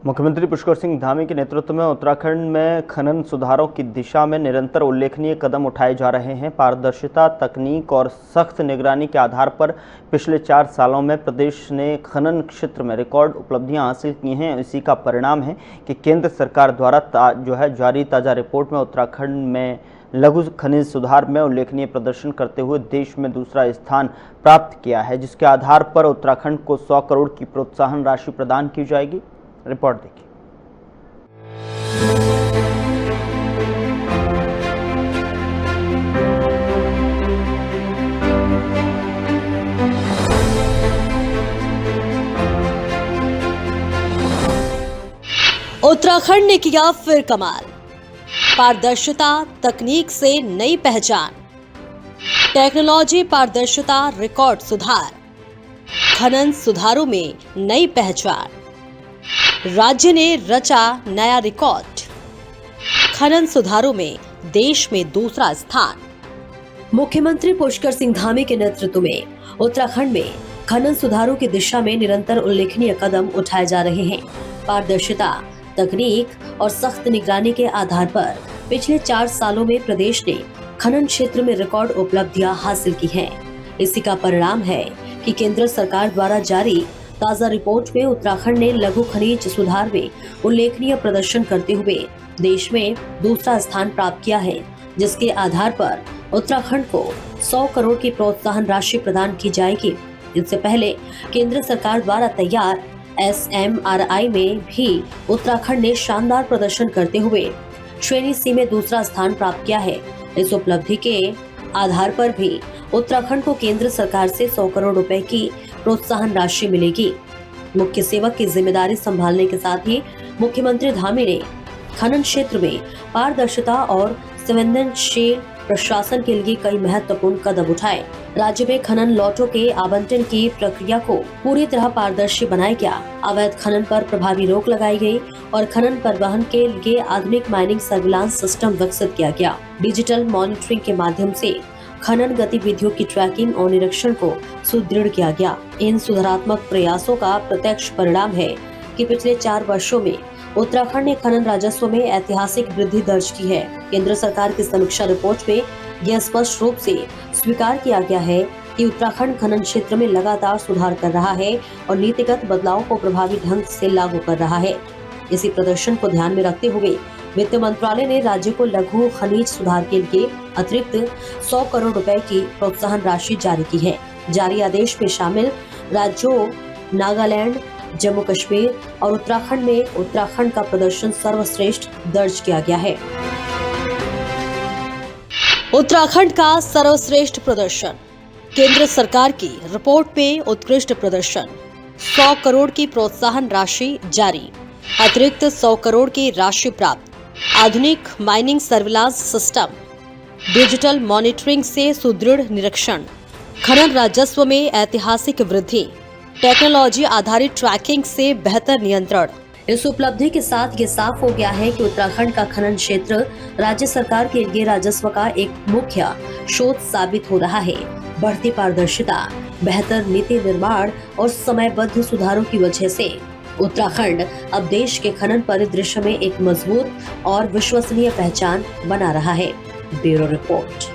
मुख्यमंत्री पुष्कर सिंह धामी के नेतृत्व में उत्तराखंड में खनन सुधारों की दिशा में निरंतर उल्लेखनीय कदम उठाए जा रहे हैं। पारदर्शिता, तकनीक और सख्त निगरानी के आधार पर पिछले 4 सालों में प्रदेश ने खनन क्षेत्र में रिकॉर्ड उपलब्धियां हासिल की हैं। इसी का परिणाम है कि केंद्र सरकार द्वारा जारी ताज़ा रिपोर्ट में उत्तराखंड में लघु खनिज सुधार में उल्लेखनीय प्रदर्शन करते हुए देश में दूसरा स्थान प्राप्त किया है, जिसके आधार पर उत्तराखंड को 100 करोड़ की प्रोत्साहन राशि प्रदान की जाएगी। रिपोर्ट देखिए। उत्तराखंड ने किया फिर कमाल। पारदर्शिता, तकनीक से नई पहचान। टेक्नोलॉजी, पारदर्शिता, रिकॉर्ड सुधार। खनन सुधारों में नई पहचान। राज्य ने रचा नया रिकॉर्ड। खनन सुधारों में देश में दूसरा स्थान। मुख्यमंत्री पुष्कर सिंह धामी के नेतृत्व में उत्तराखंड में खनन सुधारों की दिशा में निरंतर उल्लेखनीय कदम उठाए जा रहे हैं। पारदर्शिता, तकनीक और सख्त निगरानी के आधार पर पिछले 4 सालों में प्रदेश ने खनन क्षेत्र में रिकॉर्ड उपलब्धियां हासिल की हैं। इसी का परिणाम है कि केंद्र सरकार द्वारा जारी ताज़ा रिपोर्ट में उत्तराखंड ने लघु खनिज सुधार में उल्लेखनीय प्रदर्शन करते हुए देश में दूसरा स्थान प्राप्त किया है, जिसके आधार पर उत्तराखंड को 100 करोड़ की प्रोत्साहन राशि प्रदान की जाएगी। इससे पहले केंद्र सरकार द्वारा तैयार SMRI में भी उत्तराखंड ने शानदार प्रदर्शन करते हुए श्रेणी C में दूसरा स्थान प्राप्त किया है। इस उपलब्धि के आधार पर भी उत्तराखंड को केंद्र सरकार से 100 करोड़ रुपए की प्रोत्साहन राशि मिलेगी। मुख्य सेवक की जिम्मेदारी संभालने के साथ ही मुख्यमंत्री धामी ने खनन क्षेत्र में पारदर्शिता और संवेदनशील प्रशासन के लिए कई महत्वपूर्ण कदम उठाए। राज्य में खनन लॉटों के आवंटन की प्रक्रिया को पूरी तरह पारदर्शी बनाया गया। अवैध खनन पर प्रभावी रोक लगाई गई और खनन परिवहन के लिए आधुनिक माइनिंग सर्विलांस सिस्टम विकसित किया गया। डिजिटल मॉनिटरिंग के माध्यम से खनन गतिविधियों की ट्रैकिंग और निरीक्षण को सुदृढ़ किया गया। इन सुधारात्मक प्रयासों का प्रत्यक्ष परिणाम है कि पिछले 4 वर्षों में उत्तराखंड ने खनन राजस्व में ऐतिहासिक वृद्धि दर्ज की है। केंद्र सरकार की समीक्षा रिपोर्ट में यह स्पष्ट रूप से स्वीकार किया गया है कि उत्तराखंड खनन क्षेत्र में लगातार सुधार कर रहा है और नीतिगत बदलाव को प्रभावी ढंग से लागू कर रहा है। इसी प्रदर्शन को ध्यान में रखते हुए वित्त मंत्रालय ने राज्य को लघु खनिज सुधार के लिए अतिरिक्त 100 करोड़ रुपए की प्रोत्साहन राशि जारी की है। जारी आदेश में शामिल राज्यों नागालैंड, जम्मू कश्मीर और उत्तराखंड में उत्तराखंड का प्रदर्शन सर्वश्रेष्ठ दर्ज किया गया है। उत्तराखंड का सर्वश्रेष्ठ प्रदर्शन। केंद्र सरकार की रिपोर्ट में उत्कृष्ट प्रदर्शन। 100 करोड़ की प्रोत्साहन राशि जारी। अतिरिक्त 100 करोड़ की राशि प्राप्त। आधुनिक mining surveillance system. Digital monitoring से सुदृढ़ निरीक्षण। खनन राजस्व में ऐतिहासिक वृद्धि। टेक्नोलॉजी आधारित ट्रैकिंग से बेहतर नियंत्रण। इस उपलब्धि के साथ ये साफ हो गया है कि उत्तराखंड का खनन क्षेत्र राज्य सरकार के लिए राजस्व का एक मुख्य स्रोत साबित हो रहा है। बढ़ती पारदर्शिता, बेहतर नीति निर्माण और समयबद्ध सुधारों की वजह से उत्तराखंड अब देश के खनन परिदृश्य में एक मजबूत और विश्वसनीय पहचान बना रहा है। Bureau report.